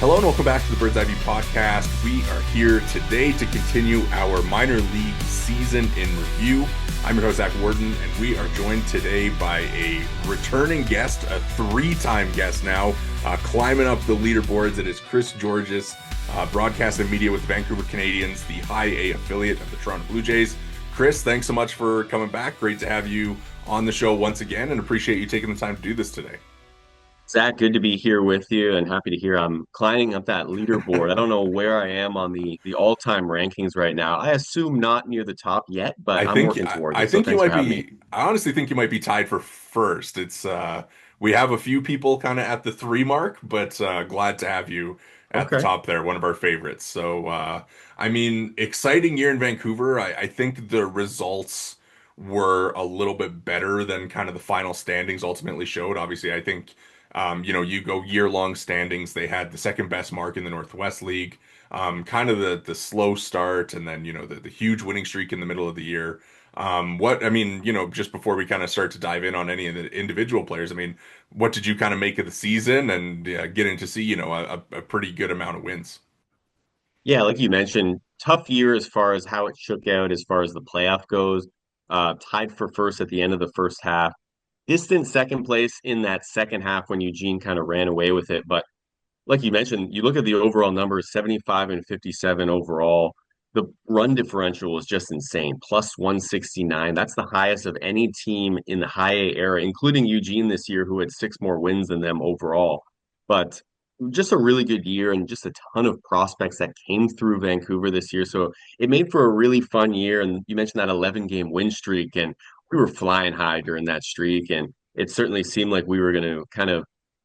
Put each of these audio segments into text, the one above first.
Hello and welcome back to the Bird's Eye View podcast. We are here today to continue our minor league season in review. I'm your host, Zach Worden, and we are joined today by a returning guest, a three-time guest now, climbing up the leaderboards. It is Chris Georges, broadcast and media with the Vancouver Canadians, the High A affiliate of the Toronto Blue Jays. Chris, thanks so much for coming back. Great to have you on the show once again, and appreciate you taking the time to do this today. Zach, good to be here with you and happy to hear I'm climbing up that leaderboard. I don't know where I am on the all-time rankings right now. I assume not near the top yet, but I I'm think working towards I it. So think you thanks for might having me. be. I honestly think you might be tied for first. It's we have a few people kind of at the three mark, but glad to have you at the Okay. top there. One of our favorites. So I mean, exciting year in Vancouver. I think the results were a little bit better than kind of the final standings ultimately showed. Obviously, I think you go year-long standings. They had the second best mark in the Northwest League. Kind of the slow start, and then the huge winning streak in the middle of the year. What I mean, just before we kind of start to dive in on any of the individual players, I mean, what did you kind of make of the season and getting to see, a pretty good amount of wins? Yeah, like you mentioned, tough year as far as how it shook out as far as the playoff goes. Tied for first at the end of the first half. Distant second place in that second half when Eugene kind of ran away with it. But like you mentioned, you look at the overall numbers, 75 and 57 overall. The run differential was just insane, plus 169. That's the highest of any team in the high A era, including Eugene this year, who had six more wins than them overall. But just a really good year and just a ton of prospects that came through Vancouver this year. So it made for a really fun year. And you mentioned that 11-game win streak, and we were flying high during that streak. And it certainly seemed like we were going to kind of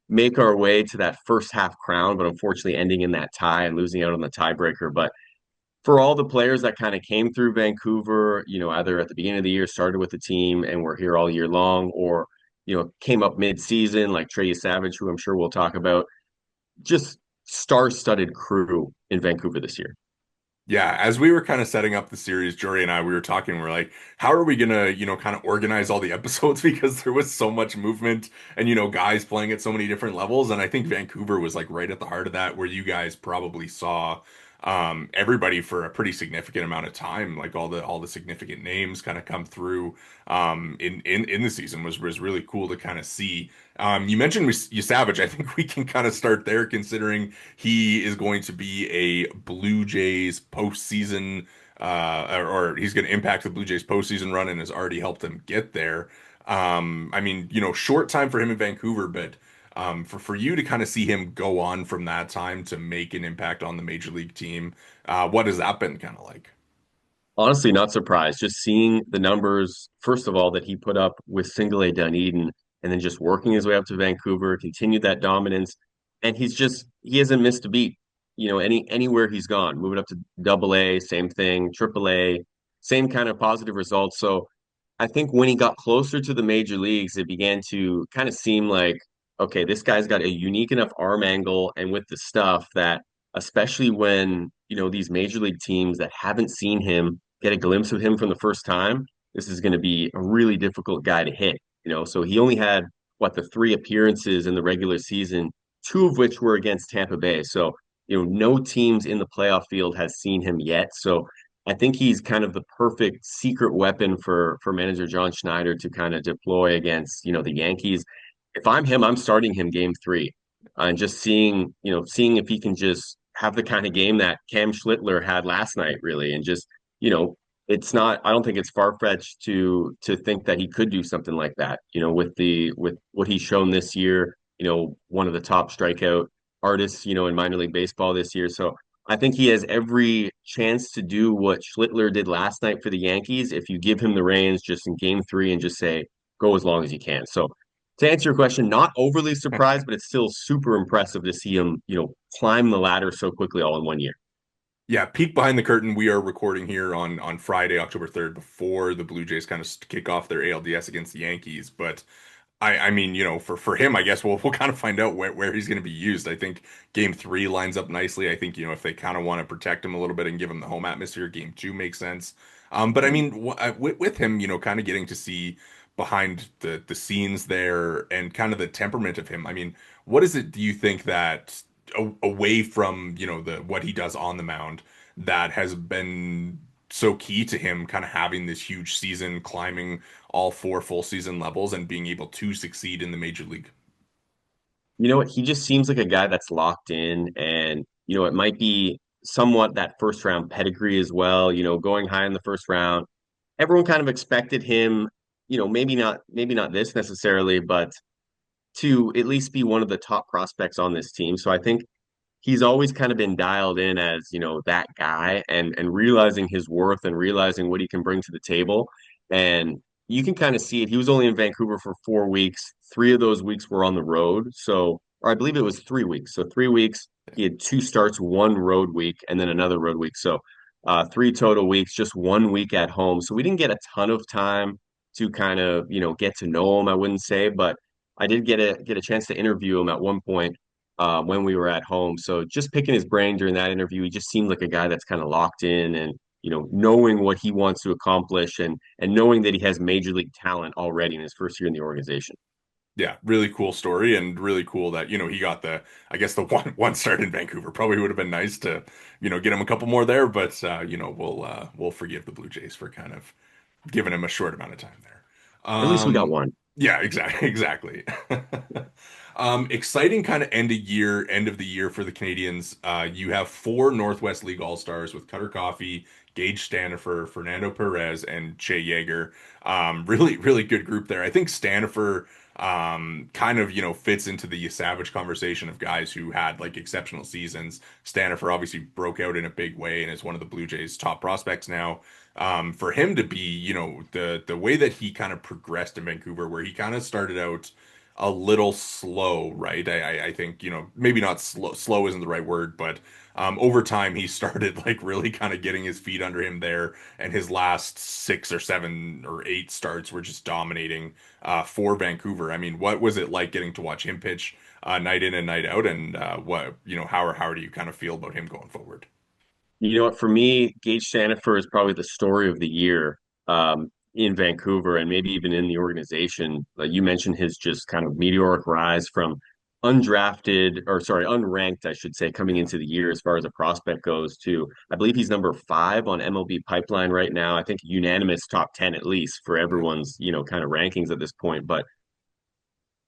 make our way to that first half crown, but unfortunately ending in that tie and losing out on the tiebreaker. But for all the players that kind of came through Vancouver, either at the beginning of the year started with the team and were here all year long, or came up mid-season like Trey Savage, who I'm sure we'll talk about. Just star-studded crew in Vancouver this year. Yeah, as we were kind of setting up the series, Jori and I, we were talking, we are like, how are we gonna, kind of organize all the episodes because there was so much movement and, guys playing at so many different levels. And I think Vancouver was like right at the heart of that, where you guys probably saw everybody for a pretty significant amount of time, like all the significant names kind of come through in the season was really cool to kind of see. You mentioned you Savage. I think we can kind of start there, considering he is going to be a Blue Jays postseason, or he's going to impact the Blue Jays postseason run and has already helped them get there. I mean, short time for him in Vancouver, but for you to kind of see him go on from that time to make an impact on the major league team, what has that been kind of like? Honestly, not surprised. Just seeing the numbers, first of all, that he put up with single A Dunedin and then just working his way up to Vancouver, continued that dominance. And he hasn't missed a beat, anywhere he's gone. Moving up to double A, same thing, triple A, same kind of positive results. So I think when he got closer to the major leagues, it began to kind of seem like, okay, this guy's got a unique enough arm angle and with the stuff that, especially when, these major league teams that haven't seen him get a glimpse of him from the first time, this is going to be a really difficult guy to hit. So he only had the three appearances in the regular season, two of which were against Tampa Bay. So, no teams in the playoff field has seen him yet. So I think he's kind of the perfect secret weapon for manager John Schneider to kind of deploy against, the Yankees. If I'm him, I'm starting him game three and just seeing if he can just have the kind of game that Cam Schlittler had last night, really, and just you know, it's not. I don't think it's far fetched to think that he could do something like that. With what he's shown this year. One of the top strikeout artists. In minor league baseball this year. So I think he has every chance to do what Schlittler did last night for the Yankees if you give him the reins just in game three and just say go as long as you can. So to answer your question, not overly surprised, but it's still super impressive to see him, climb the ladder so quickly all in one year. Yeah, peek behind the curtain. We are recording here on Friday, October 3rd, before the Blue Jays kind of kick off their ALDS against the Yankees. But I mean, for him, I guess we'll kind of find out where he's going to be used. I think game three lines up nicely. I think, if they kind of want to protect him a little bit and give him the home atmosphere, game two makes sense. But I mean, with him, kind of getting to see behind the scenes there and kind of the temperament of him. I mean, what is it do you think that away from, the what he does on the mound that has been so key to him kind of having this huge season, climbing all four full season levels and being able to succeed in the major league. You know what? He just seems like a guy that's locked in, and it might be somewhat that first round pedigree as well. Going high in the first round, everyone kind of expected him. Maybe not this necessarily, but to at least be one of the top prospects on this team. So I think he's always kind of been dialed in as, that guy and realizing his worth and realizing what he can bring to the table. And you can kind of see it. He was only in Vancouver for 4 weeks. 3 of those weeks were on the road. So, or I believe it was 3 weeks. So 3 weeks, he had two starts, one road week, and then another road week. So three total weeks, just 1 week at home. So we didn't get a ton of time to kind of, get to know him, I wouldn't say, but I did get a chance to interview him at one point when we were at home. So just picking his brain during that interview, he just seemed like a guy that's kind of locked in and knowing what he wants to accomplish and knowing that he has major league talent already in his first year in the organization. Yeah, really cool story and really cool that, he got I guess the one start in Vancouver. Probably would have been nice to, get him a couple more there, but we'll forgive the Blue Jays for kind of giving him a short amount of time there. At least we got one. Yeah, exactly, exactly. Exciting kind of end of the year for the Canadians. You have four Northwest League All-Stars with Cutter Coffee, Gage Stanifer, Fernando Perez, and Che Yeager. Really, really good group there. I think Stanifer kind of, fits into the Savage conversation of guys who had like exceptional seasons. Stanifer obviously broke out in a big way and is one of the Blue Jays' top prospects now. For him to be, the way that he kind of progressed in Vancouver, where he kind of started out a little slow, right? I think, maybe not slow, slow isn't the right word, but over time he started like really kind of getting his feet under him there, and his last 6 or 7 or 8 starts were just dominating for Vancouver. I mean, what was it like getting to watch him pitch night in and night out, and how do you kind of feel about him going forward? You know what? For me, Gage Stanifer is probably the story of the year in Vancouver and maybe even in the organization. Like you mentioned his just kind of meteoric rise from undrafted, or sorry, unranked, I should say, coming Yeah. into the year as far as a prospect goes to, I believe he's number 5 on MLB Pipeline right now. I think unanimous top 10 at least for Yeah. everyone's, kind of rankings at this point. But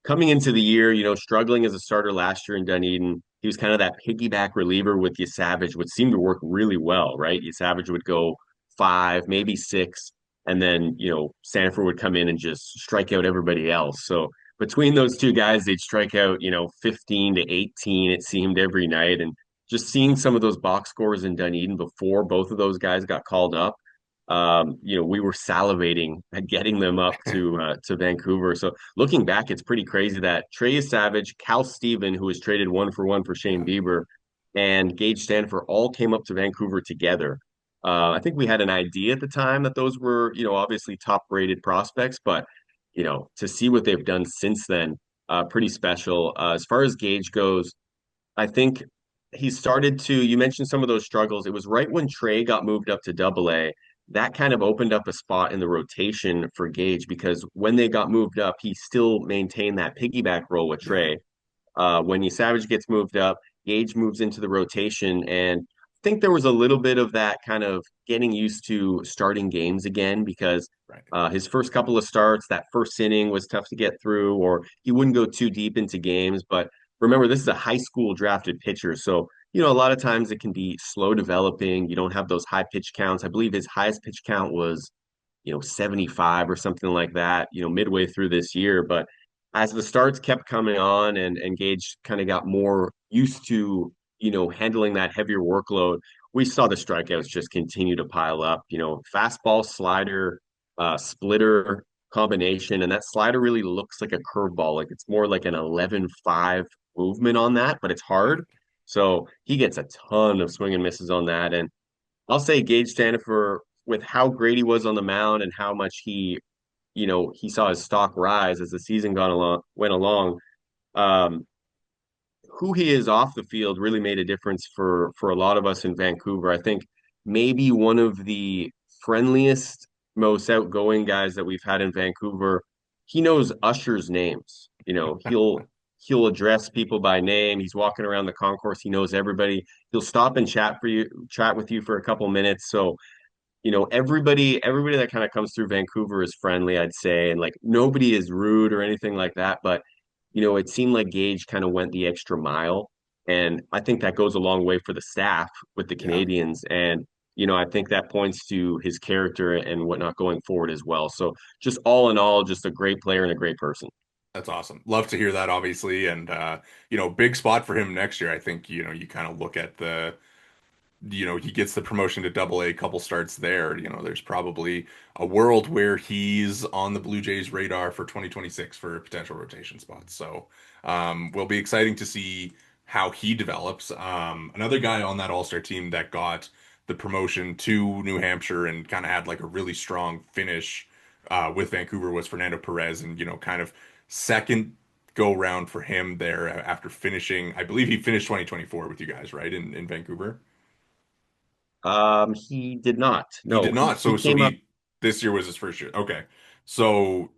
coming into the year, struggling as a starter last year in Dunedin, he was kind of that piggyback reliever with Savage, which seemed to work really well, right? Savage would go 5, maybe 6, and then, Sanford would come in and just strike out everybody else. So between those two guys, they'd strike out, 15 to 18, it seemed every night. And just seeing some of those box scores in Dunedin before both of those guys got called up, we were salivating at getting them up to Vancouver. So looking back, it's pretty crazy that Trey Savage, Cal Steven, who was traded 1-for-1 for Shane Yeah. Bieber, and Gage Stanford all came up to Vancouver together. I think we had an idea at the time that those were, obviously top-rated prospects, but to see what they've done since then, pretty special. As far as Gage goes, I think he started to, you mentioned some of those struggles. It was right when Trey got moved up to Double A. That kind of opened up a spot in the rotation for Gage because when they got moved up, he still maintained that piggyback role with Yeah. Trey. When Savage gets moved up, Gage moves into the rotation, and I think there was a little bit of that kind of getting used to starting games again because Right. his first couple of starts, that first inning was tough to get through, or he wouldn't go too deep into games. But remember, this is a high school drafted pitcher, so a lot of times it can be slow developing. You don't have those high pitch counts. I believe his highest pitch count was 75 or something like that, midway through this year. But as the starts kept coming on and Gage kind of got more used to, handling that heavier workload, we saw the strikeouts just continue to pile up, fastball, slider, splitter combination. And that slider really looks like a curveball. Like it's more like an 11-5 movement on that, but it's hard. So he gets a ton of swing and misses on that. And I'll say Gage Stanifer, with how great he was on the mound and how much he saw his stock rise as the season went along. Um, who he is off the field really made a difference for a lot of us in Vancouver. I think maybe one of the friendliest, most outgoing guys that we've had in Vancouver. He knows Usher's names. he'll address people by name. He's walking around the concourse. He knows everybody. He'll stop and chat with you for a couple minutes. So, everybody that kind of comes through Vancouver is friendly, I'd say, and like nobody is rude or anything like that. But, it seemed like Gage kind of went the extra mile. And I think that goes a long way for the staff with the Yeah. Canadians. And, I think that points to his character and whatnot going forward as well. So just all in all, just a great player and a great person. That's awesome. Love to hear that, obviously. And, big spot for him next year. I think, you kind of look at he gets the promotion to double A, couple starts there. There's probably a world where he's on the Blue Jays radar for 2026 for a potential rotation spot. So, will be exciting to see how he develops. Another guy on that All-Star team that got the promotion to New Hampshire and kind of had like a really strong finish with Vancouver was Fernando Perez, and kind of second go round for him there after finishing. I believe he finished 2024 with you guys, right, in Vancouver. He did not. He No, did he not. he So came up. he this year was his first year. Okay. So,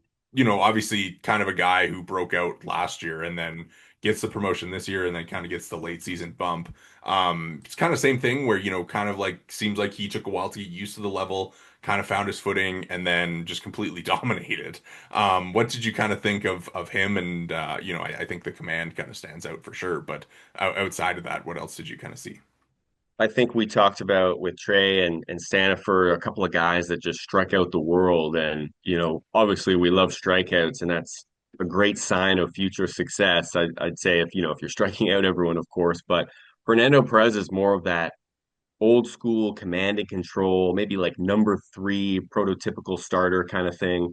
obviously kind of a guy who broke out last year and then gets the promotion this year and then kind of gets the late season bump. It's kind of same thing where, kind of like seems like he took a while to get used to the level, kind of found his footing and then just completely dominated. What did you kind of think of him? And I think the command kind of stands out for sure, but outside of that, what else did you kind of see? I think we talked about with Trey and Stanifer, a couple of guys that just struck out the world. And, obviously we love strikeouts, and that's a great sign of future success. I'd say if you're striking out everyone, of course, but Fernando Perez is more of that old school command and control, maybe like number three prototypical starter kind of thing.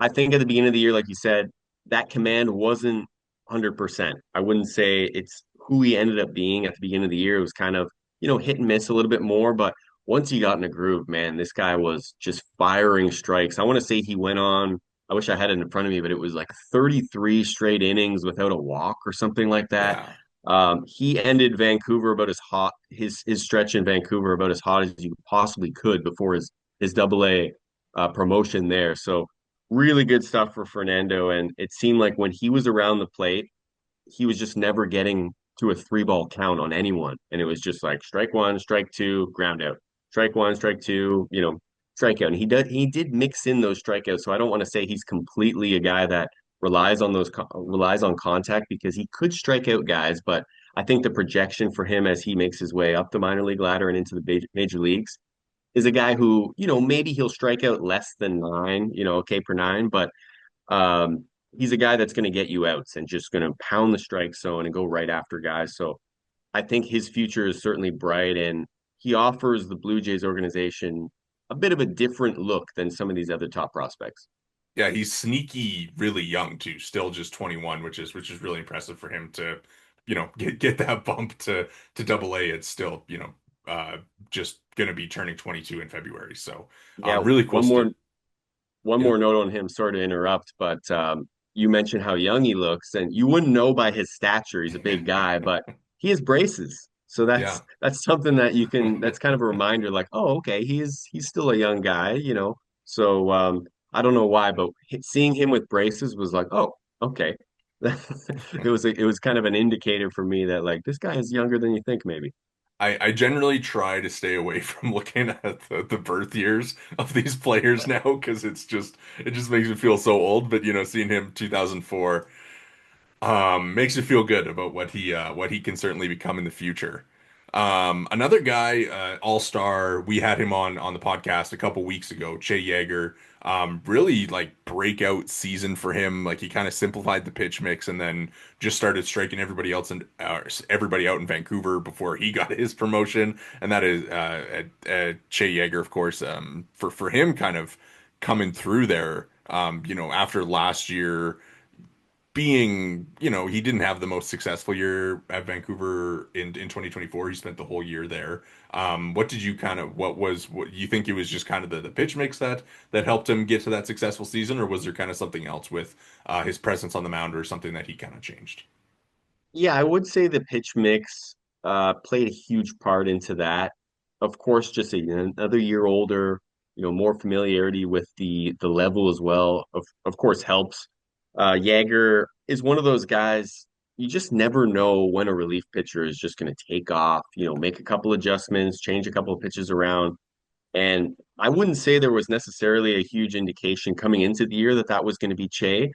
I think at the beginning of the year, like you said, that command wasn't 100%. I wouldn't say it's who he ended up being at the beginning of the year. It was kind of, hit and miss a little bit more. But once he got in a groove, man, this guy was just firing strikes. I want to say he went on, I wish I had it in front of me, but it was like 33 straight innings without a walk or something like that. Yeah. He ended Vancouver about as hot, his stretch in Vancouver about as hot as you possibly could before his double A promotion there. So really good stuff for Fernando. And it seemed like when he was around the plate, he was just never getting to a three ball count on anyone. And it was just like strike one, strike two, ground out. Strike one, strike two, strikeout. And he did mix in those strikeouts. So I don't want to say he's completely a guy that relies on contact, because he could strike out guys, but I think the projection for him as he makes his way up the minor league ladder and into the major leagues is a guy who, maybe he'll strike out less than nine, K per nine, but um, he's a guy that's going to get you outs and just going to pound the strike zone and go right after guys. So I think his future is certainly bright, and he offers the Blue Jays organization a bit of a different look than some of these other top prospects. Yeah, he's sneaky, really young too. Still just 21, which is really impressive for him to, get that bump to double A. It's still, just gonna be turning 22 in February. So, Yeah, really cool one more stuff. one Yeah. more note on him, sorry to interrupt, but you mentioned how young he looks, and you wouldn't know by his stature. He's a big guy, but he has braces. So Yeah. that's something that that's kind of a reminder, like, oh, okay, he's still a young guy. So I don't know why, but seeing him with braces was like, oh, okay. It was kind of an indicator for me that like this guy is younger than you think, maybe. I generally try to stay away from looking at the birth years of these players now because it just makes me feel so old. But seeing him 2004 makes you feel good about what he can certainly become in the future. Another guy, all-star, we had him on the podcast a couple weeks ago, Che Yeager. Really like breakout season for him. Like he kind of simplified the pitch mix and then just started striking everybody out in Vancouver before he got his promotion. And that is Che Yeager, of course. For him, kind of coming through there. After last year being, he didn't have the most successful year at Vancouver in 2024. He spent the whole year there. What did you kind of, what you think it was just kind of the pitch mix that helped him get to that successful season, or was there kind of something else with his presence on the mound or something that he kind of changed? Yeah, I would say the pitch mix played a huge part into that. Of course, just another year older, more familiarity with the level as well. Of course helps. Jaeger is one of those guys, you just never know when a relief pitcher is just going to take off, make a couple adjustments, change a couple of pitches around. And I wouldn't say there was necessarily a huge indication coming into the year that that was going to be Che.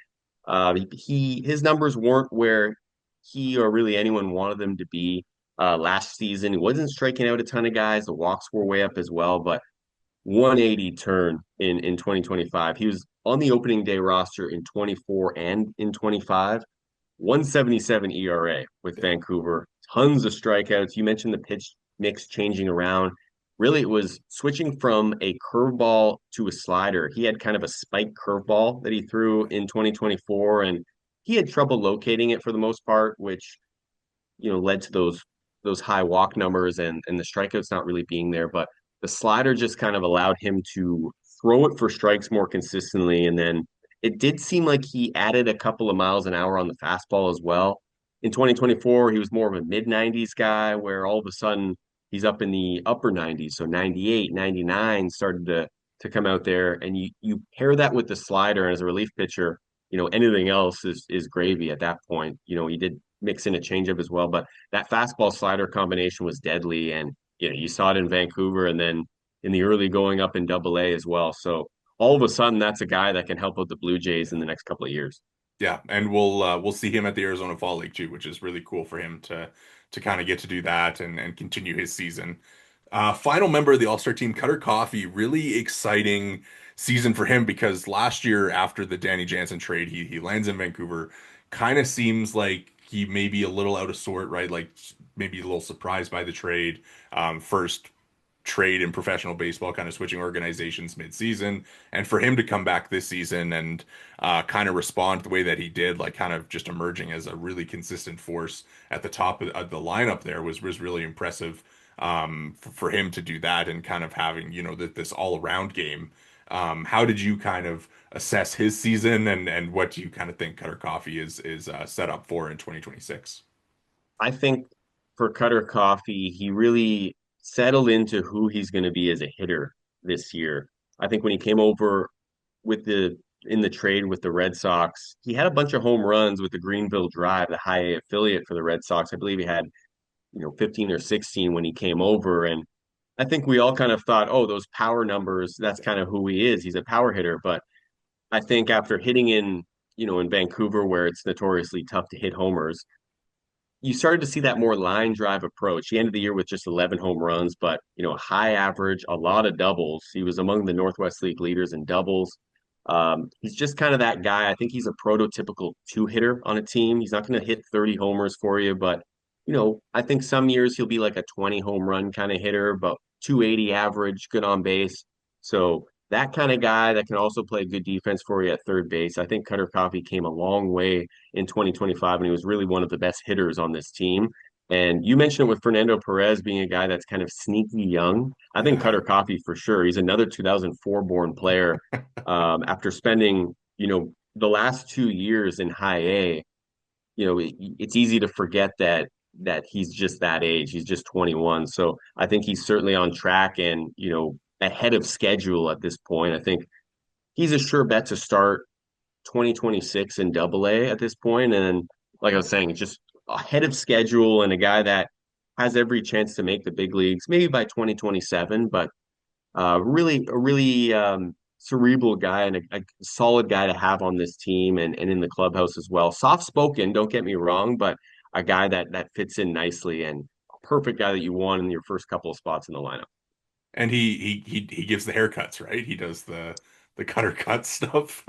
His numbers weren't where he or really anyone wanted them to be last season. He wasn't striking out a ton of guys. The walks were way up as well, but 180 turn in 2025. He was on the opening day roster in 24 and in 25. 177 ERA with Yeah. Vancouver. Tons of strikeouts. You mentioned the pitch mix changing around. Really, it was switching from a curveball to a slider. He had kind of a spike curveball that he threw in 2024, and he had trouble locating it for the most part, which led to those high walk numbers and the strikeouts not really being there. But the slider just kind of allowed him to throw it for strikes more consistently. And then it did seem like he added a couple of miles an hour on the fastball as well. In 2024, he was more of a mid 90s guy where all of a sudden he's up in the upper 90s. So 98, 99 started to come out there. And you pair that with the slider, and as a relief pitcher, anything else is gravy at that point. He did mix in a changeup as well, but that fastball slider combination was deadly. And you saw it in Vancouver and then in the early going up in Double A as well. So all of a sudden, that's a guy that can help out the Blue Jays in the next couple of years. Yeah, and we'll see him at the Arizona Fall League too, which is really cool for him to kind of get to do that and continue his season. Final member of the All-Star team, Cutter Coffee, really exciting season for him because last year after the Danny Jansen trade, he lands in Vancouver. Kind of seems like he may be a little out of sort, right? Like maybe a little surprised by the trade. First trade in professional baseball, kind of switching organizations mid-season, and for him to come back this season and kind of respond the way that he did, like kind of just emerging as a really consistent force at the top of the lineup there was really impressive for him to do that and kind of having, this all-around game. How did you kind of assess his season and what do you kind of think Cutter Coffee is set up for in 2026? I think for Cutter Coffee, he really settled into who he's going to be as a hitter this year. I think when he came over with the in the trade with the Red Sox, he had a bunch of home runs with the Greenville Drive, the high A affiliate for the Red Sox. I believe he had 15 or 16 when he came over. And I think we all kind of thought, oh, those power numbers, that's kind of who he is. He's a power hitter. But I think after hitting in Vancouver, where it's notoriously tough to hit homers, you started to see that more line drive approach. He ended the year with just 11 home runs, but high average, a lot of doubles. He was among the Northwest League leaders in doubles. He's just kind of that guy. I think he's a prototypical two hitter on a team. He's not going to hit 30 homers for you, but I think some years he'll be like a 20 home run kind of hitter, but 280 average, good on base. So that kind of guy that can also play good defense for you at third base. I think Cutter Coffee came a long way in 2025, and he was really one of the best hitters on this team. And you mentioned it with Fernando Perez being a guy that's kind of sneaky young. I think Yeah. Cutter Coffee for sure. He's another 2004 born player. After spending, the last 2 years in high A, it's easy to forget that he's just that age. He's just 21. So I think he's certainly on track and, ahead of schedule at this point. I think he's a sure bet to start 2026 in Double A at this point. And like I was saying, just ahead of schedule and a guy that has every chance to make the big leagues, maybe by 2027, but really a really cerebral guy and a solid guy to have on this team and in the clubhouse as well. Soft spoken, don't get me wrong, but a guy that fits in nicely and a perfect guy that you want in your first couple of spots in the lineup. And he gives the haircuts, right? He does the cutter cut stuff.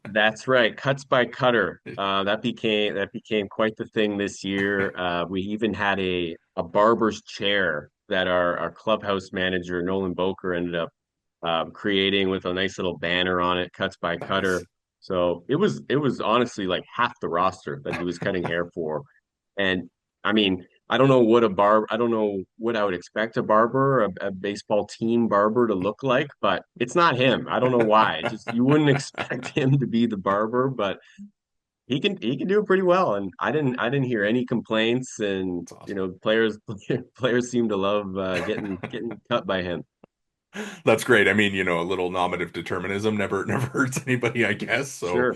That's right. Cuts by Cutter. That became quite the thing this year. We even had a barber's chair that our clubhouse manager Nolan Boker ended up creating with a nice little banner on it, cuts by Cutter. Nice. So it was honestly like half the roster that he was cutting hair for. And I mean, I don't know what I would expect a barber, a baseball team barber to look like, but it's not him. I don't know why. Just you wouldn't expect him to be the barber, but he can do it pretty well. And I didn't hear any complaints and That's awesome. players players seem to love getting cut by him. That's great. I mean, a little nominative determinism never hurts anybody, I guess. So, Sure.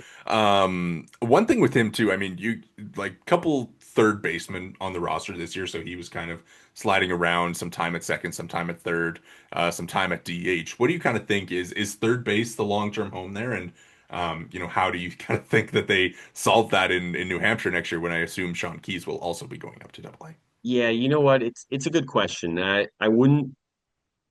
one thing with him too, I mean, you like couple third basemen on the roster this year, so he was kind of sliding around, some time at second, some time at third, some time at DH. What do you kind of think is third base the long-term home there? And how do you kind of think that they solve that in New Hampshire next year when I assume Sean Keyes will also be going up to Double A? Yeah, you know what? It's a good question. I wouldn't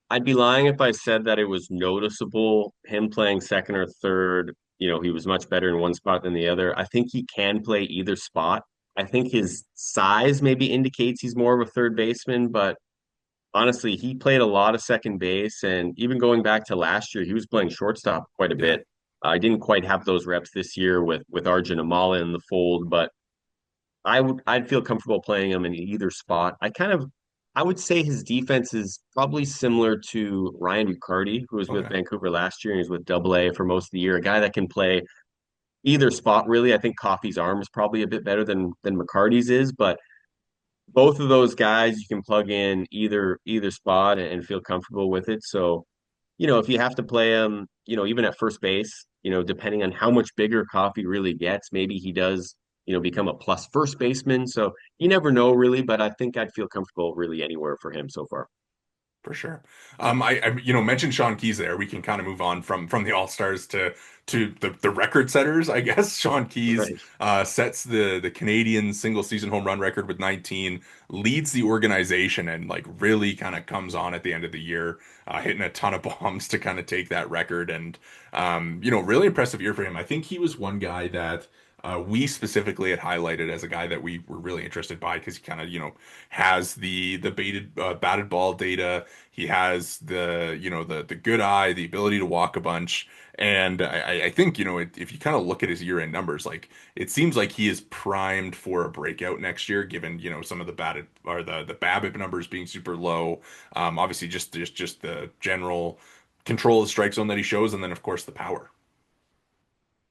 I'd be lying if I said that it was noticeable him playing second or third. He was much better in one spot than the other. I think he can play either spot. I think his size maybe indicates he's more of a third baseman, but honestly, he played a lot of second base, and even going back to last year, he was playing shortstop quite a Yeah. bit. I didn't quite have those reps this year with Arjun Amala in the fold, but I'd feel comfortable playing him in either spot. I would say his defense is probably similar to Ryan McCarty, who was with Okay. Vancouver last year and he's with Double A for most of the year. A guy that can play either spot really. I think Coffey's arm is probably a bit better than McCarty's is, but both of those guys you can plug in either spot and feel comfortable with it. So, if you have to play him, even at first base, depending on how much bigger Coffee really gets, maybe he does, become a plus first baseman. So you never know really, but I think I'd feel comfortable really anywhere for him so far. For sure. I mentioned Sean Keyes there. We can kind of move on from the All-Stars to the record setters, I guess. Sean Keyes Right. sets the Canadian single season home run record with 19, leads the organization, and like really kind of comes on at the end of the year, hitting a ton of bombs to kind of take that record. And really impressive year for him. I think he was one guy that we specifically had highlighted as a guy that we were really interested by because he kind of, has the batted ball data. He has the good eye, the ability to walk a bunch. And I think, if you kind of look at his year-end numbers, like it seems like he is primed for a breakout next year, given, some of the batted or the BABIP numbers being super low. Obviously just the general control of the strike zone that he shows, and then of course the power.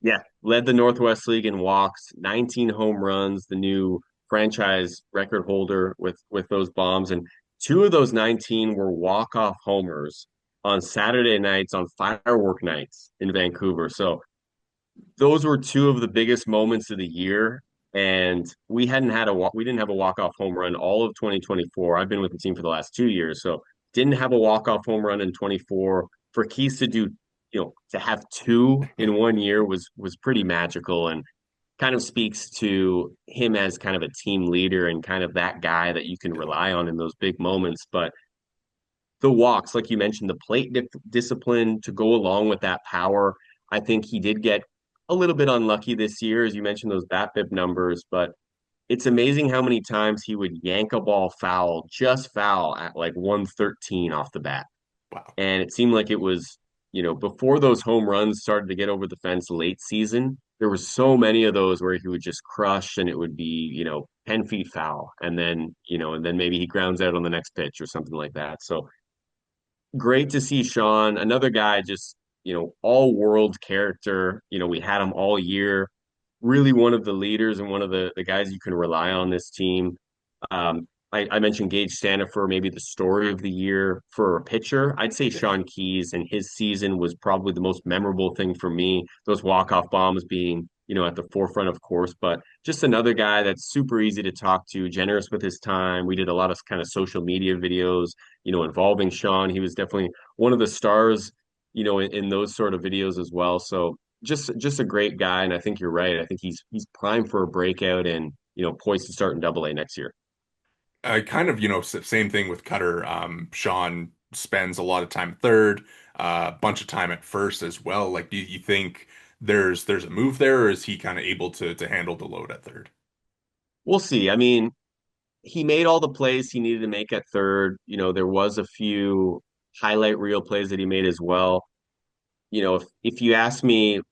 Yeah, led the Northwest League in walks, 19 home runs, the new franchise record holder with those bombs, and two of those 19 were walk-off homers on Saturday nights on firework nights in Vancouver. So those were two of the biggest moments of the year. And we didn't have a walk-off home run all of 2024. I've been with the team for the last 2 years, so didn't have a walk-off home run in 24. For Keys to do, to have two in one year was pretty magical and kind of speaks to him as kind of a team leader and kind of that guy that you can Yeah. rely on in those big moments. But the walks, like you mentioned, the discipline to go along with that power. I think he did get a little bit unlucky this year, as you mentioned, those BABIP numbers, but it's amazing how many times he would yank a ball foul, just foul at like 113 off the bat. Wow. And it seemed like it was, before those home runs started to get over the fence late season, there were so many of those where he would just crush and it would be, 10 feet foul. And then maybe he grounds out on the next pitch or something like that. So great to see Sean, another guy, just, all world character. We had him all year, really one of the leaders and one of the guys you can rely on this team. I mentioned Gage Stanifer, maybe the story of the year for a pitcher. I'd say Yeah. Sean Keyes and his season was probably the most memorable thing for me. Those walk-off bombs being, at the forefront, of course, but just another guy that's super easy to talk to, generous with his time. We did a lot of kind of social media videos, involving Sean. He was definitely one of the stars, in those sort of videos as well. So just a great guy, and I think you're right. I think he's primed for a breakout and poised to start in Double A next year. Kind of, same thing with Cutter. Sean spends a lot of time at third, a bunch of time at first as well. Like, do you think there's a move there, or is he kind of able to handle the load at third? We'll see. I mean, he made all the plays he needed to make at third. There was a few highlight reel plays that he made as well. If you ask me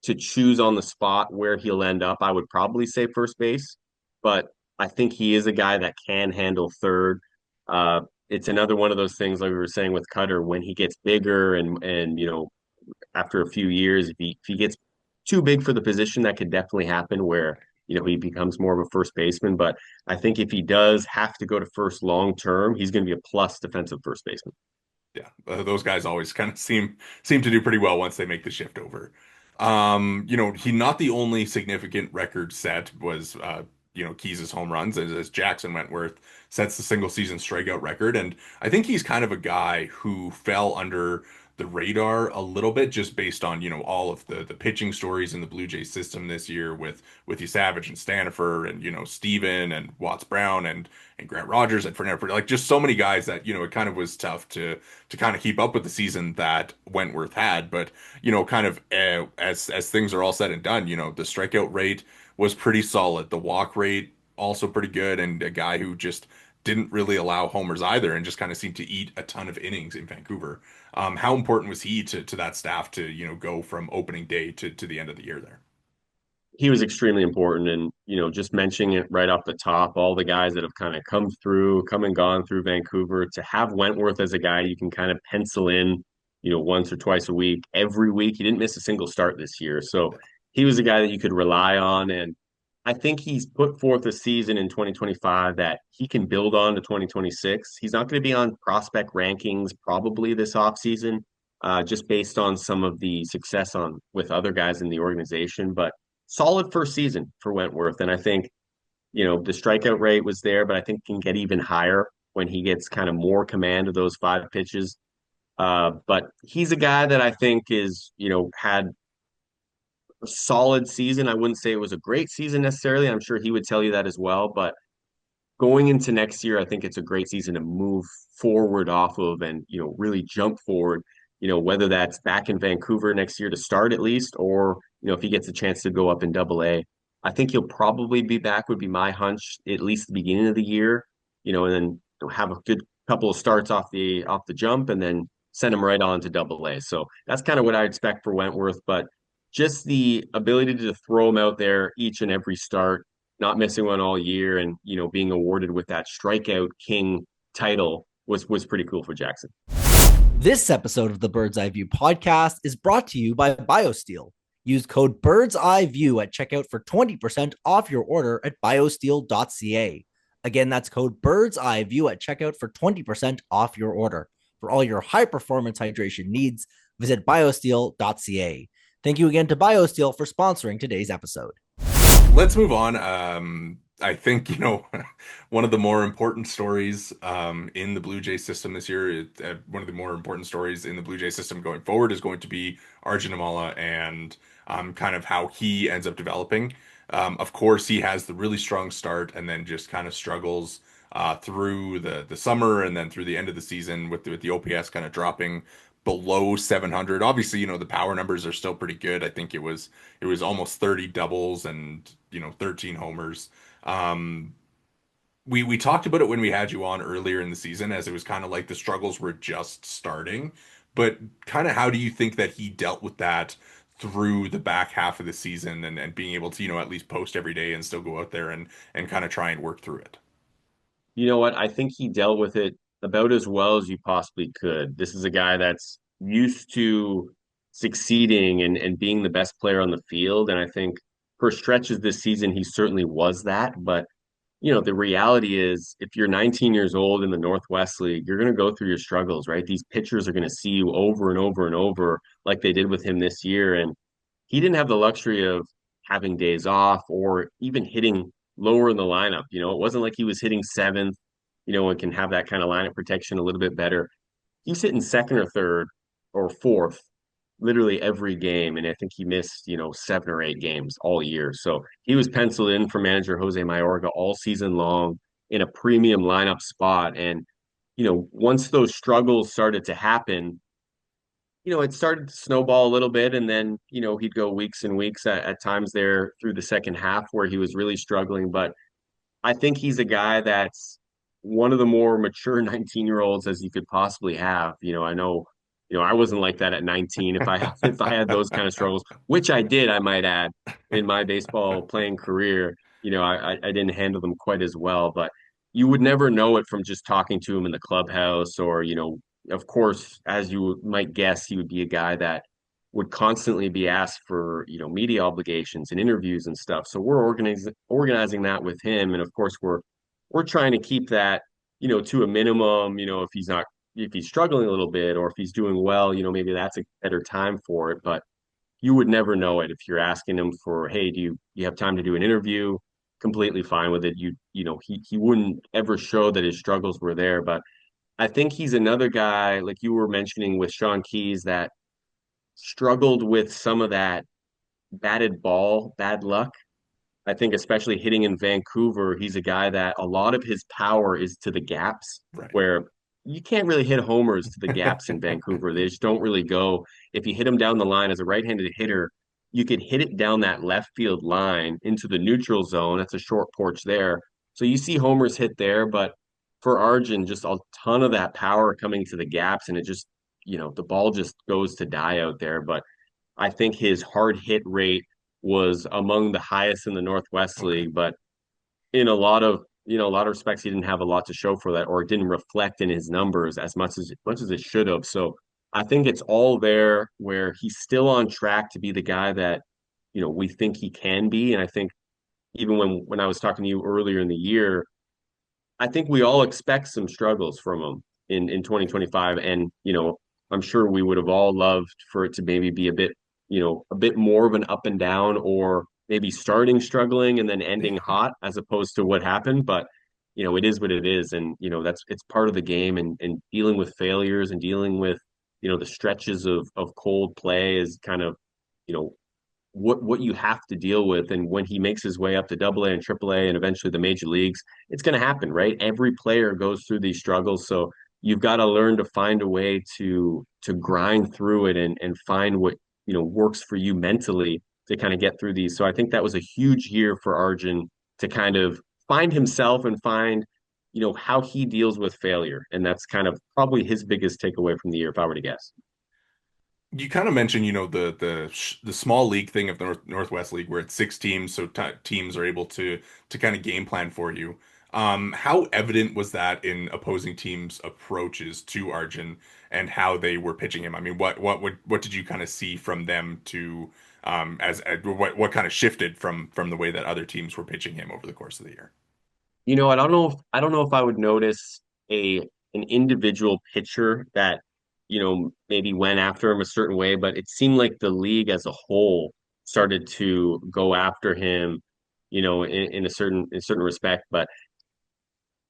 to choose on the spot where he'll end up, I would probably say first base, but I think he is a guy that can handle third. It's another one of those things like we were saying with Cutter, when he gets bigger and after a few years, if he gets too big for the position, that could definitely happen where he becomes more of a first baseman. But I think if he does have to go to first long term, he's going to be a plus defensive first baseman. Yeah, those guys always kind of seem to do pretty well once they make the shift over. He not the only significant record set was Keys's home runs as Jackson Wentworth sets the single season strikeout record, and I think he's kind of a guy who fell under the radar a little bit just based on all of the pitching stories in the Blue Jays system this year with you Savage and Stanifer and Steven and Watts Brown and Grant Rogers and Fernando, like just so many guys that it kind of was tough to kind of keep up with the season that Wentworth had. But kind of as things are all said and done, the strikeout rate was pretty solid. The walk rate also pretty good, and a guy who just didn't really allow homers either, and just kind of seemed to eat a ton of innings in Vancouver. How important was he to that staff to go from opening day to the end of the year there? He was extremely important. And, just mentioning it right off the top, all the guys that have kind of come and gone through Vancouver, to have Wentworth as a guy you can kind of pencil in, once or twice a week, every week. He didn't miss a single start this year. So he was a guy that you could rely on. And I think he's put forth a season in 2025 that he can build on to 2026. He's not going to be on prospect rankings probably this offseason, just based on some of the success on with other guys in the organization. But solid first season for Wentworth. And I think, the strikeout rate was there, but I think can get even higher when he gets kind of more command of those five pitches. But he's a guy that I think had a solid season. I wouldn't say it was a great season necessarily. I'm sure he would tell you that as well. But going into next year, I think it's a great season to move forward off of and, really jump forward, whether that's back in Vancouver next year to start at least, or, if he gets a chance to go up in Double A. I think he'll probably be back, would be my hunch, at least the beginning of the year, and then have a good couple of starts off the jump and then send him right on to Double A. So that's kind of what I expect for Wentworth. But just the ability to throw him out there each and every start, not missing one all year, and being awarded with that strikeout king title was pretty cool for Jackson. This episode of the Bird's Eye View podcast is brought to you by BioSteel. Use code Bird's Eye View at checkout for 20% off your order at biosteel.ca. Again, that's code Bird's Eye View at checkout for 20% off your order. For all your high performance hydration needs, visit biosteel.ca. Thank you again to BioSteel for sponsoring today's episode. Let's move on. I think, one of the more important stories in the Blue Jays system this year, one of the more important stories in the Blue Jays system going forward is going to be Arjun Amala and kind of how he ends up developing. Of course, he has the really strong start and then just kind of struggles through the summer and then through the end of the season with the OPS kind of dropping below 700. Obviously, the power numbers are still pretty good. I think it was almost 30 doubles and 13 homers. Um, we talked about it when we had you on earlier in the season, as it was kind of like the struggles were just starting. But kind of how do you think that he dealt with that through the back half of the season and being able to, at least post every day and still go out there and kind of try and work through it? You know what? I think he dealt with it about as well as you possibly could. This is a guy that's used to succeeding and being the best player on the field. And I think for stretches this season, he certainly was that. But the reality is if you're 19 years old in the Northwest League, you're going to go through your struggles, right? These pitchers are going to see you over and over and over, like they did with him this year. And he didn't have the luxury of having days off or even hitting lower in the lineup. It wasn't like he was hitting seventh, and can have that kind of lineup protection a little bit better. He's hitting second or third or fourth literally every game. And I think he missed, 7 or 8 games all year. So he was penciled in for manager Jose Mayorga all season long in a premium lineup spot. And, once those struggles started to happen, it started to snowball a little bit. And then, he'd go weeks and weeks at times there through the second half where he was really struggling. But I think he's a guy that's one of the more mature 19-year-olds as you could possibly have. I know, I wasn't like that at 19. If I if I had those kind of struggles, which I did, I might add, in my baseball playing career, I didn't handle them quite as well. But you would never know it from just talking to him in the clubhouse or, of course, as you might guess, he would be a guy that would constantly be asked for, media obligations and interviews and stuff. So we're organizing that with him. And of course, we're trying to keep that, to a minimum, if he's not, if he's struggling a little bit or if he's doing well, maybe that's a better time for it. But you would never know it if you're asking him for, hey, do you have time to do an interview? Completely fine with it. He wouldn't ever show that his struggles were there. But I think he's another guy, like you were mentioning with Sean Keys, that struggled with some of that batted ball, bad luck. I think especially hitting in Vancouver, he's a guy that a lot of his power is to the gaps Right. where you can't really hit homers to the gaps in Vancouver. They just don't really go. If you hit them down the line as a right-handed hitter, you could hit it down that left field line into the neutral zone. That's a short porch there. So you see homers hit there, but for Arjun, just a ton of that power coming to the gaps, and it just, the ball just goes to die out there. But I think his hard hit rate was among the highest in the Northwest Okay. League, but in a lot of respects, he didn't have a lot to show for that, or it didn't reflect in his numbers as much as it should have. So I think it's all there where he's still on track to be the guy that we think he can be. And I think even when I was talking to you earlier in the year, I think we all expect some struggles from him in 2025. And, I'm sure we would have all loved for it to maybe be a bit more of an up and down, or maybe starting struggling and then ending Yeah. hot as opposed to what happened. But, it is what it is. And, it's part of the game, and dealing with failures and dealing with, the stretches of cold play is kind of, you know, what you have to deal with. And when he makes his way up to Double A and Triple A and eventually the major leagues, it's going to happen, right? Every player goes through these struggles, so you've got to learn to find a way to grind through it and find what works for you mentally to kind of get through these. So I think that was a huge year for Arjun to kind of find himself and find how he deals with failure, and that's kind of probably his biggest takeaway from the year, if I were to guess. You kind of mentioned, the small league thing of the Northwest League where it's six teams, so t teams are able to kind of game plan for you. How evident was that in opposing teams' approaches to Arjun and how they were pitching him? I mean, what did you kind of see from them to as what kind of shifted from the way that other teams were pitching him over the course of the year? I don't know if I would notice a an individual pitcher that, maybe went after him a certain way, but it seemed like the league as a whole started to go after him, in a certain respect. But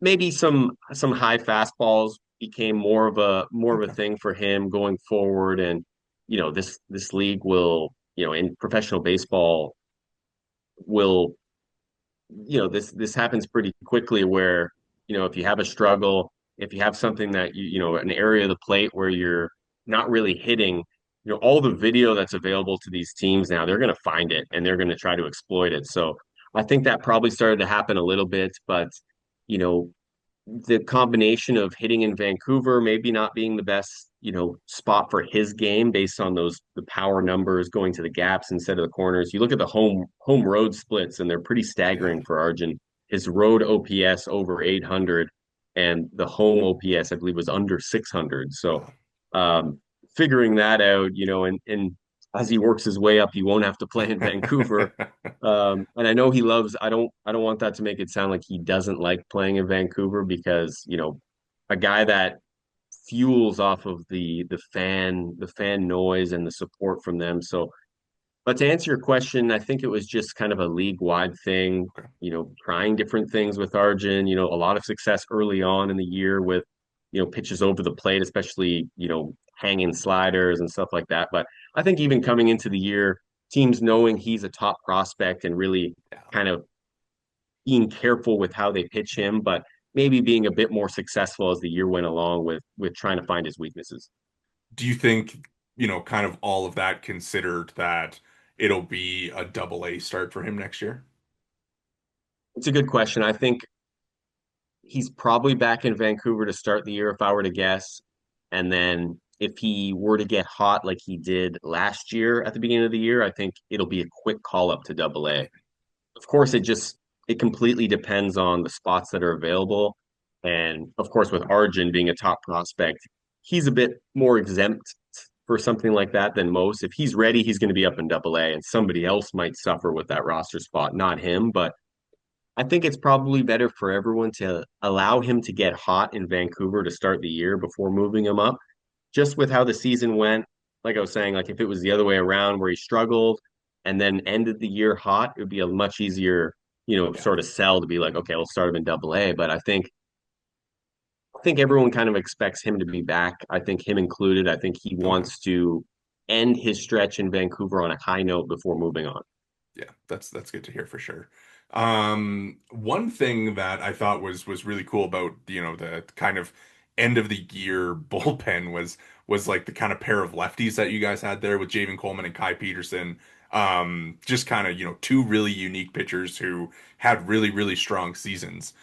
maybe some high fastballs became more of a Okay. thing for him going forward. And, this league will, in professional baseball will this happens pretty quickly where, if you have a struggle, if you have something that an area of the plate where you're not really hitting, all the video that's available to these teams now, they're going to find it and they're going to try to exploit it. So I think that probably started to happen a little bit, but you know, the combination of hitting in Vancouver maybe not being the best, spot for his game based on the power numbers going to the gaps instead of the corners. You look at the home road splits and they're pretty Yeah. staggering for Arjun. His road OPS over 800 and the home OPS I believe was under 600. So Wow. um figuring that out, and as he works his way up, he won't have to play in Vancouver. And I know he loves, I don't want that to make it sound like he doesn't like playing in Vancouver, because, a guy that fuels off of the fan noise and the support from them. So, but to answer your question, I think it was just kind of a league-wide thing, Okay. trying different things with Arjun, a lot of success early on in the year with, pitches over the plate, especially, hanging sliders and stuff like that. But I think even coming into the year, teams knowing he's a top prospect and really Yeah. kind of being careful with how they pitch him, but maybe being a bit more successful as the year went along with trying to find his weaknesses. Do you think, kind of all of that considered that it'll be a double A start for him next year? It's a good question. I think he's probably back in Vancouver to start the year, if I were to guess. And then if he were to get hot like he did last year at the beginning of the year, I think it'll be a quick call up to Double A. Of course, it completely depends on the spots that are available. And of course, with Arjun being a top prospect, he's a bit more exempt for something like that than most. If he's ready, he's going to be up in Double A, and somebody else might suffer with that roster spot, not him. But I think it's probably better for everyone to allow him to get hot in Vancouver to start the year before moving him up. Just with how the season went, like I was saying, like if it was the other way around where he struggled and then ended the year hot, it would be a much easier, Yeah. sort of sell to be like, okay, we'll start him in double A. But I think everyone kind of expects him to be back. I think him included. I think he Okay. wants to end his stretch in Vancouver on a high note before moving on. Yeah, that's good to hear for sure. One thing that I thought was really cool about, the kind of end of the year bullpen was like the kind of pair of lefties that you guys had there with Javen Coleman and Kai Peterson. Just kind of, two really unique pitchers who had really, really strong seasons.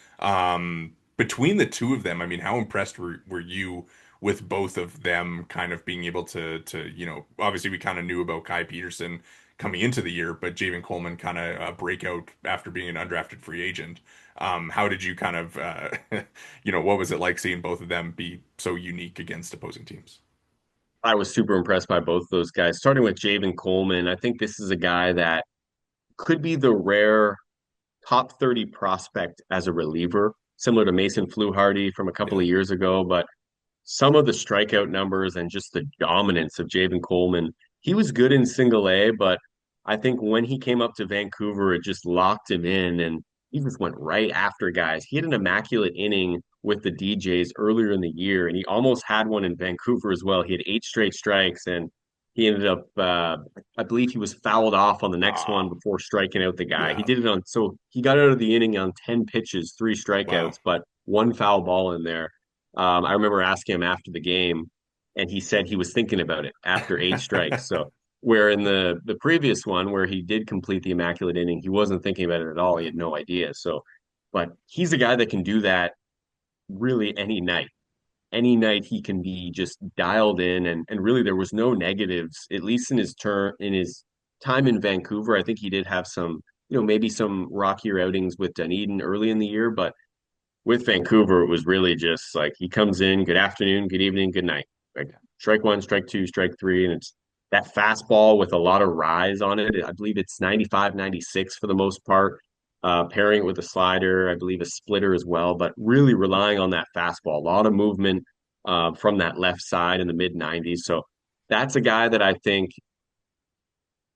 Between the two of them, I mean, how impressed were you with both of them kind of being able to, obviously we kind of knew about Kai Peterson coming into the year, but Javen Coleman kind of break out after being an undrafted free agent. How did you kind of, what was it like seeing both of them be so unique against opposing teams? I was super impressed by both those guys. Starting with Javen Coleman, I think this is a guy that could be the rare top 30 prospect as a reliever, similar to Mason Fluharty from a couple Yeah. of years ago. But some of the strikeout numbers and just the dominance of Javen Coleman, he was good in single A, but I think when he came up to Vancouver, it just locked him in and he just went right after guys. He had an immaculate inning with the DJs earlier in the year, and he almost had one in Vancouver as well. He had 8 straight strikes, and he ended up, I believe he was fouled off on the next one Ah, before striking out the guy. He yeah. did it on, so he got out of the inning on 10 pitches, three Wow. strikeouts, but one foul ball in there. I remember asking him after the game, and he said he was thinking about it after 8 strikes. So, where in the previous one, where he did complete the immaculate inning, he wasn't thinking about it at all. He had no idea. So, but he's a guy that can do that really any night. Any night he can be just dialed in, and really there was no negatives, at least in his time in Vancouver. I think he did have some, maybe some rockier outings with Dunedin early in the year, but with Vancouver, it was really just like he comes in, good afternoon, good evening, good night. Like strike one, strike two, strike three. And it's that fastball with a lot of rise on it. I believe it's 95, 96 for the most part. Pairing it with a slider, I believe a splitter as well, but really relying on that fastball. A lot of movement from that left side in the mid 90s. So that's a guy that I think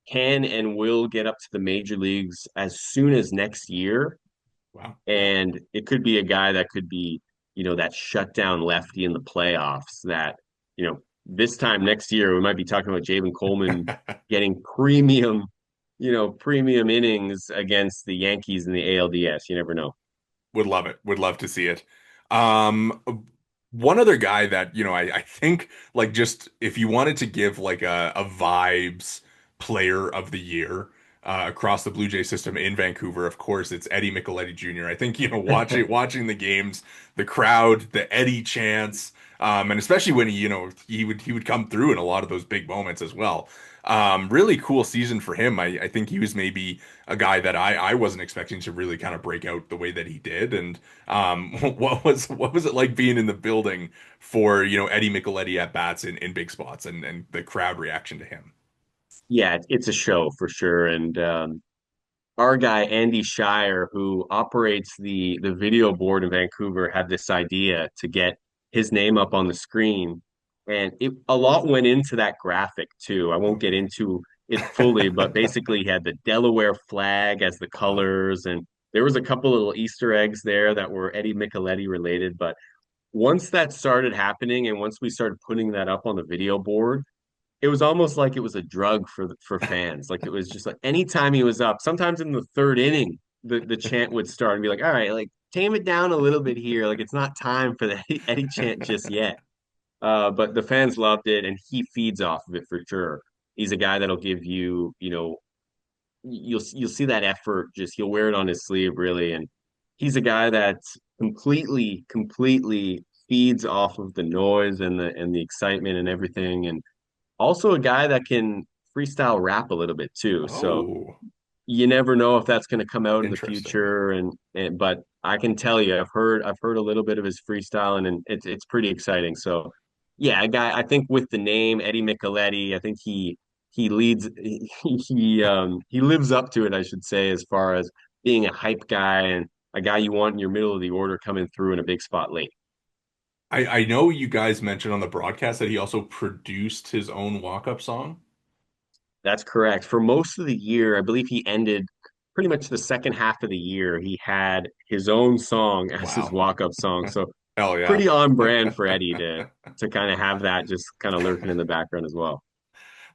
can and will get up to the major leagues as soon as next year, Wow. Yeah. and it could be a guy that could be, that shutdown lefty in the playoffs that, this time next year, we might be talking about Javen Coleman getting premium innings against the Yankees in the ALDS. You never know. Would love it. Would love to see it. Um, One other guy that, I think like just if you wanted to give like a vibes player of the year across the Blue Jay system in Vancouver, of course, it's Eddie Micheletti Jr. I think, watching the games, the crowd, the Eddie chants, and especially when he would come through in a lot of those big moments as well. Really cool season for him. I think he was maybe a guy that I wasn't expecting to really kind of break out the way that he did. And what was it like being in the building for Eddie Micheletti at bats in big spots and the crowd reaction to him? Yeah, it's a show for sure. And our guy Andy Shire, who operates the video board in Vancouver, had this idea to get his name up on the screen, and a lot went into that graphic too. I won't get Okay. into it fully, but basically he had the Delaware flag as the Wow. colors, and there was a couple little Easter eggs there that were Eddie Micheletti related. But once that started happening, and once we started putting that up on the video board, it was almost like it was a drug for fans. Like it was just like anytime he was up, sometimes in the third inning, the chant would start and be like, all right, like tame it down a little bit here. Like it's not time for the Eddie chant just yet. But the fans loved it, and he feeds off of it for sure. He's a guy that'll give you, you'll see that effort. Just he'll wear it on his sleeve, really, and he's a guy that completely feeds off of the noise and the excitement and everything, and also a guy that can freestyle rap a little bit too. So Oh, you never know if that's going to come out in the interesting. future. And but I can tell you, I've heard a little bit of his freestyling, and it's pretty exciting. So yeah, a guy I think with the name Eddie Micheletti, I think he leads he lives up to it, I should say, as far as being a hype guy and a guy you want in your middle of the order coming through in a big spot late. I know you guys mentioned on the broadcast that he also produced his own walk-up song. That's correct. For most of the year, I believe he ended pretty much the second half of the year. He had his own song as his Wow. walk-up song. So Hell yeah. pretty on brand for Eddie to kind of have that just kind of lurking in the background as well.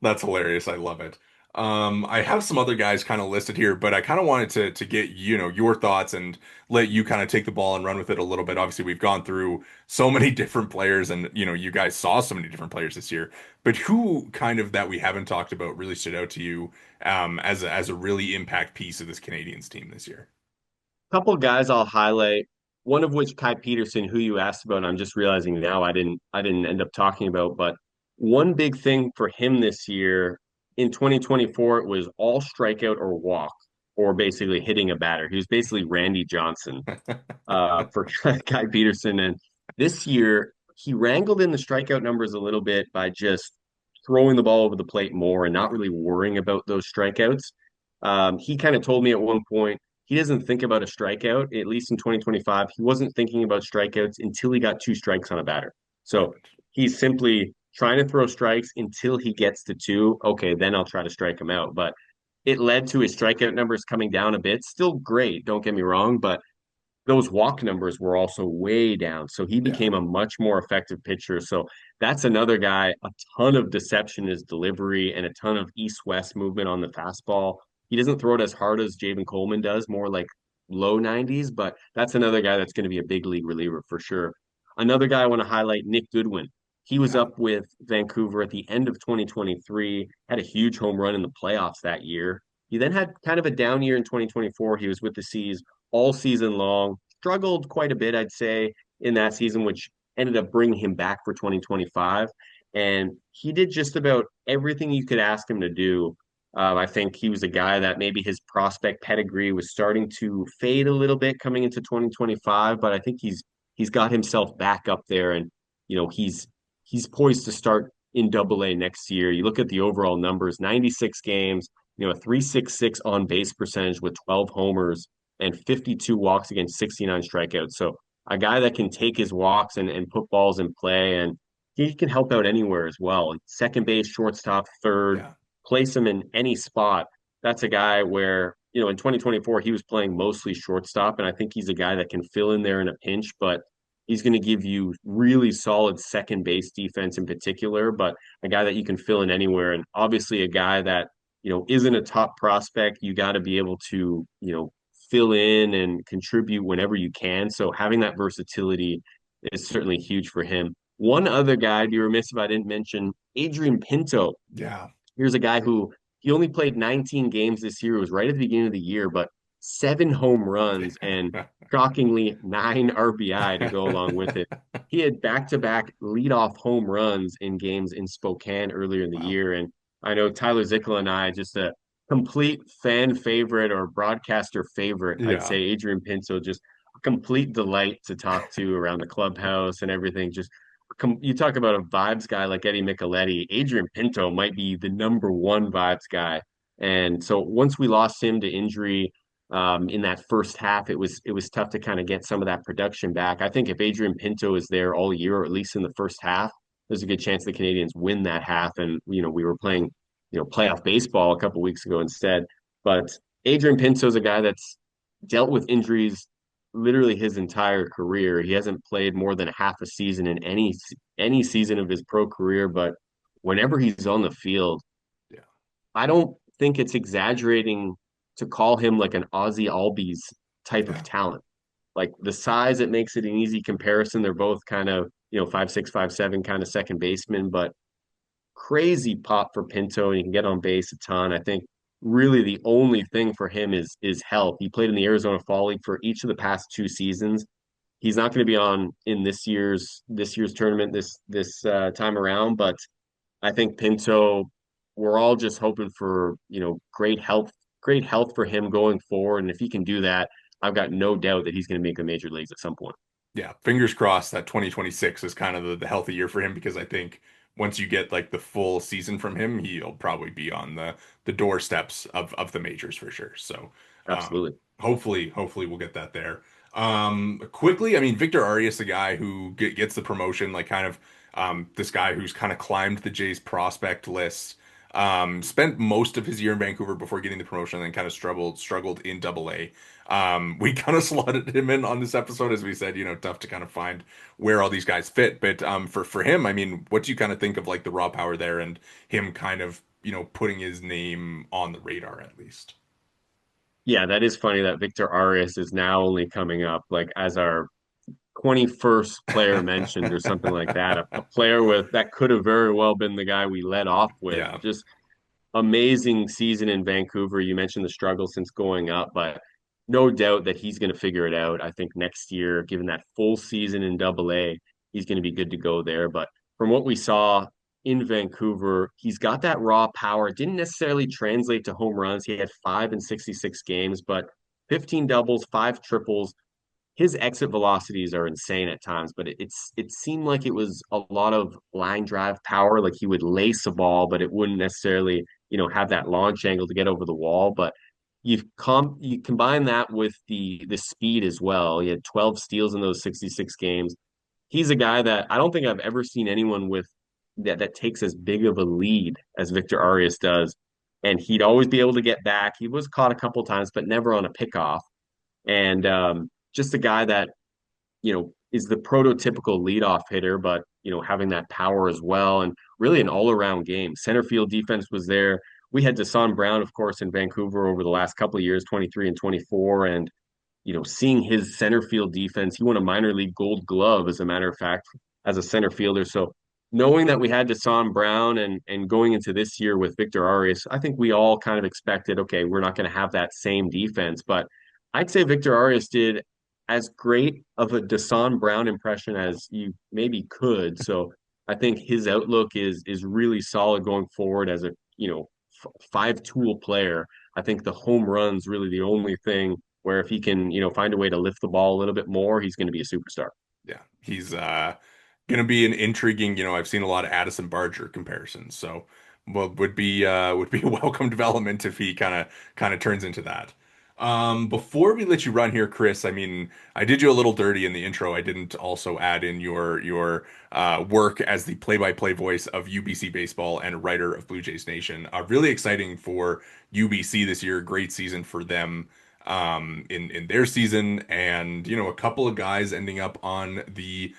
That's hilarious. I love it. I have some other guys kind of listed here, but I kind of wanted to get, your thoughts and let you kind of take the ball and run with it a little bit. Obviously, we've gone through so many different players and, you guys saw so many different players this year, but who kind of that we haven't talked about really stood out to you as a really impact piece of this Canadians team this year? Couple guys I'll highlight, one of which Kai Peterson, who you asked about, I'm just realizing now I didn't end up talking about, but one big thing for him this year in 2024 it was all strikeout or walk or basically hitting a batter. He was basically Randy Johnson for Kai Peterson. And this year, he wrangled in the strikeout numbers a little bit by just throwing the ball over the plate more and not Yeah. really worrying about those strikeouts. He kind of told me at one point he doesn't think about a strikeout, at least in 2025. He wasn't thinking about strikeouts until he got two strikes on a batter. So Perfect. he's simply trying to throw strikes until he gets to two. Okay, then I'll try to strike him out. But it led to his strikeout numbers coming down a bit. Still great, don't get me wrong, but those walk numbers were also way down. So he Yeah. became a much more effective pitcher. So that's another guy, a ton of deception in his delivery and a ton of east-west movement on the fastball. He doesn't throw it as hard as Javen Coleman does, more like low 90s, but that's another guy that's going to be a big league reliever for sure. Another guy I want to highlight, Nick Goodwin. He was Yeah. up with Vancouver at the end of 2023, had a huge home run in the playoffs that year. He then had kind of a down year in 2024. He was with the C's all season long. Struggled quite a bit, I'd say, in that season, which ended up bringing him back for 2025. And he did just about everything you could ask him to do. I think he was a guy that maybe his prospect pedigree was starting to fade a little bit coming into 2025, but I think he's got himself back up there, and he's poised to start in Double A next year. You look at the overall numbers: 96 games, a 3.66 on base percentage with 12 homers and 52 walks against 69 strikeouts. So a guy that can take his walks and put balls in play, and he can help out anywhere as well. Second base, shortstop, third, Yeah. place him in any spot. That's a guy where, in 2024, he was playing mostly shortstop, and I think he's a guy that can fill in there in a pinch, but he's going to give you really solid second base defense in particular, but a guy that you can fill in anywhere. And obviously a guy that, isn't a top prospect. You got to be able to, fill in and contribute whenever you can. So having that versatility is certainly huge for him. One other guy, I'd be remiss if I didn't mention Adrian Pinto. Yeah. Here's a guy who he only played 19 games this year. It was right at the beginning of the year, but seven home runs and shockingly nine RBI to go along with it. He had back-to-back leadoff home runs in games in Spokane earlier in the Wow. year. And I know Tyler Zickel and I, just a complete fan favorite or broadcaster favorite, I'd Yeah. say Adrian Pinto, just a complete delight to talk to around the clubhouse and everything. Just you talk about a vibes guy like Eddie Micheletti. Adrian Pinto might be the number one vibes guy. And so once we lost him to injury in that first half, it was tough to kind of get some of that production back. I think if Adrian Pinto is there all year, or at least in the first half, there's a good chance the Canadians win that half. And we were playing playoff baseball a couple weeks ago instead. But Adrian Pinto is a guy that's dealt with injuries literally his entire career. He hasn't played more than half a season in any season of his pro career, but whenever he's on the field, Yeah. I don't think it's exaggerating to call him like an Ozzy Albies type of Yeah. talent. Like the size, it makes it an easy comparison. They're both kind of, 5'6", 5'7", kind of second baseman, but crazy pop for Pinto, and he can get on base a ton. I think really the only thing for him is health. He played in the Arizona Fall League for each of the past two seasons. He's not going to be on in this year's tournament this time around, but I think Pinto, we're all just hoping for, great health for him going forward. And if he can do that, I've got no doubt that he's going to make the major leagues at some point. Yeah, fingers crossed that 2026 is kind of the healthy year for him because I think once you get like the full season from him, he'll probably be on the doorsteps of the majors for sure. So, Absolutely. Hopefully we'll get that there. Quickly, I mean, Victor Arias, the guy who gets the promotion, like kind of this guy who's kind of climbed the Jays prospect list. Spent most of his year in Vancouver before getting the promotion, and then kind of struggled in Double A. We kind of slotted him in on this episode, as we said, tough to kind of find where all these guys fit. But for him, I mean, what do you kind of think of like the raw power there and him kind of putting his name on the radar at least? Yeah, that is funny that Victor Arias is now only coming up like as our 21st player mentioned or something like that. A player with that could have very well been the guy we led off with. Yeah. Just amazing season in Vancouver. You mentioned the struggle since going up, but no doubt that he's going to figure it out. I think next year, given that full season in Double A, he's going to be good to go there. But from what we saw in Vancouver, he's got that raw power. It didn't necessarily translate to home runs. He had five in 66 games, but 15 doubles, five triples. His exit velocities are insane at times, but it seemed like it was a lot of line drive power. Like he would lace a ball, but it wouldn't necessarily, have that launch angle to get over the wall. But you combine that with the speed as well. He had 12 steals in those 66 games. He's a guy that I don't think I've ever seen anyone with that takes as big of a lead as Victor Arias does. And he'd always be able to get back. He was caught a couple times, but never on a pickoff. And just a guy that is the prototypical leadoff hitter, but having that power as well, and really an all-around game. Center field defense was there. We had Desan Brown, of course, in Vancouver over the last couple of years, 23 and 24, and seeing his center field defense, he won a minor league Gold Glove, as a matter of fact, as a center fielder. So knowing that we had Desan Brown and going into this year with Victor Arias, I think we all kind of expected, okay, we're not going to have that same defense, but I'd say Victor Arias did as great of a Desan Brown impression as you maybe could. So I think his outlook is really solid going forward as a five tool player. I think the home run's really the only thing where if he can find a way to lift the ball a little bit more, he's going to be a superstar. Yeah, he's gonna be an intriguing, I've seen a lot of Addison Barger comparisons, so well would be a welcome development if he kind of turns into that. Before we let you run here, Chris, I mean, I did you a little dirty in the intro. I didn't also add in your work as the play-by-play voice of UBC baseball and writer of Blue Jays Nation. Really exciting for UBC this year. Great season for them in their season, and a couple of guys ending up on the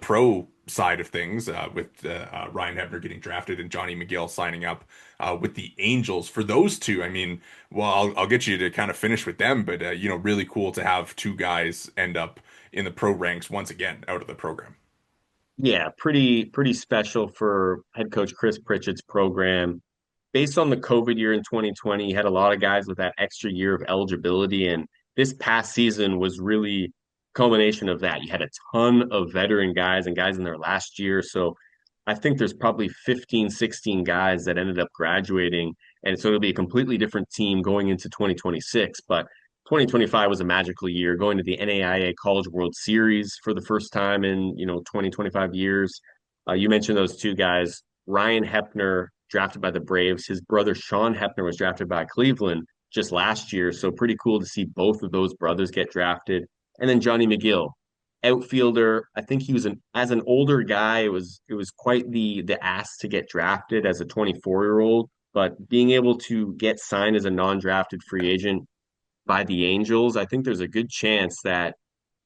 pro side of things, with Ryan Hebner getting drafted and Johnny McGill signing up with the Angels. For those two, I mean, well, I'll get you to kind of finish with them, but really cool to have two guys end up in the pro ranks once again out of the program. Yeah, pretty special for head coach Chris Pritchett's program. Based on the COVID year in 2020, you had a lot of guys with that extra year of eligibility, and this past season was really culmination of that. You had a ton of veteran guys and guys in their last year, so I think there's probably 15, 16 guys that ended up graduating, and so it'll be a completely different team going into 2026. But 2025 was a magical year, going to the NAIA College World Series for the first time in 20, 25 years. You mentioned those two guys, Ryan Hepner, drafted by the Braves. His brother Sean Hepner was drafted by Cleveland just last year, so pretty cool to see both of those brothers get drafted. And then Johnny McGill, outfielder. I think he was as an older guy, it was quite the ask to get drafted as a 24-year-old, but being able to get signed as a non-drafted free agent by the Angels, I think there's a good chance that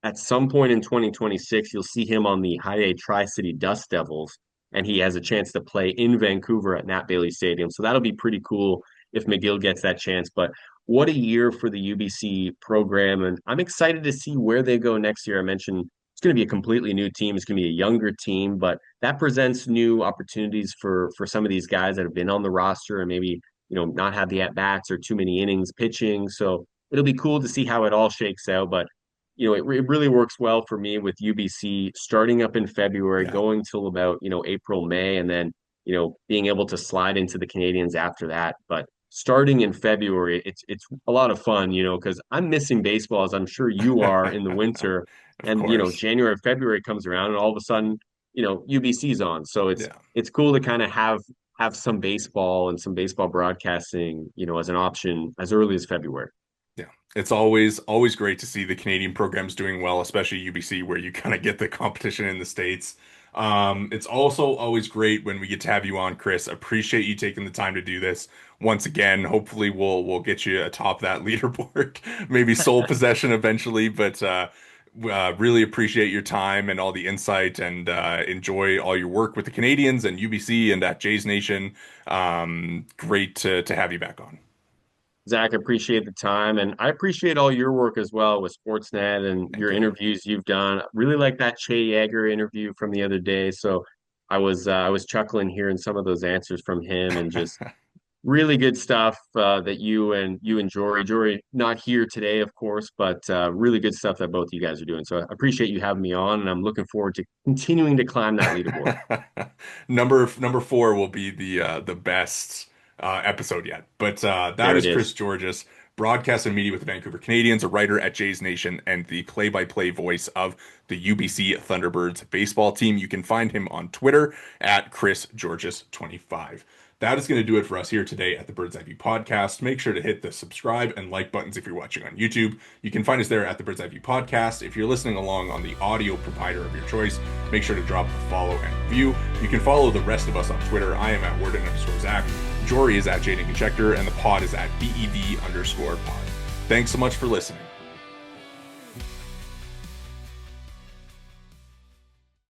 at some point in 2026, you'll see him on the High A Tri-City Dust Devils, and he has a chance to play in Vancouver at Nat Bailey Stadium. So that'll be pretty cool if McGill gets that chance. But what a year for the UBC program, and I'm excited to see where they go next year. I mentioned it's going to be a completely new team. It's going to be a younger team, but that presents new opportunities for some of these guys that have been on the roster and maybe not had the at bats or too many innings pitching. So it'll be cool to see how it all shakes out. But it really works well for me with UBC starting up in February, Yeah. going till about, April, May, and then, being able to slide into the Canadians after that. But starting in February, it's a lot of fun, because I'm missing baseball as I'm sure you are in the winter. Of And, course. January, February comes around and all of a sudden, UBC's on. So it's Yeah. it's cool to kind of have some baseball and some baseball broadcasting, as an option as early as February. Yeah. It's always great to see the Canadian programs doing well, especially UBC, where you kind of get the competition in the States. It's also always great when we get to have you on, Chris. Appreciate you taking the time to do this once again. Hopefully, we'll get you atop that leaderboard, maybe sole possession eventually. But really appreciate your time and all the insight, and enjoy all your work with the Canadians and UBC and at Jays Nation. Great to have you back on. Zach, appreciate the time, and I appreciate all your work as well with Sportsnet and Thank your you. interviews you've done. Really like that Che Yeager interview from the other day. So I was chuckling hearing some of those answers from him, and just really good stuff that you and Jori not here today, of course, but really good stuff that both of you guys are doing. So I appreciate you having me on, and I'm looking forward to continuing to climb that leaderboard. Number four will be the best episode yet. But that There it is Chris is. Georges, broadcast and media with the Vancouver Canadians, a writer at Jays Nation, and the play-by-play voice of the UBC Thunderbirds baseball team. You can find him on Twitter at Chris Georges25. That is going to do it for us here today at the Bird's Eye View podcast. Make sure to hit the subscribe and like buttons if you're watching on YouTube. You can find us there at the Bird's Eye View podcast. If you're listening along on the audio provider of your choice, make sure to drop a follow and review. You can follow the rest of us on Twitter. I am at Worden_Zach. Jori is at Negin-Shecter, and the pod is at BEV_pod. Thanks so much for listening.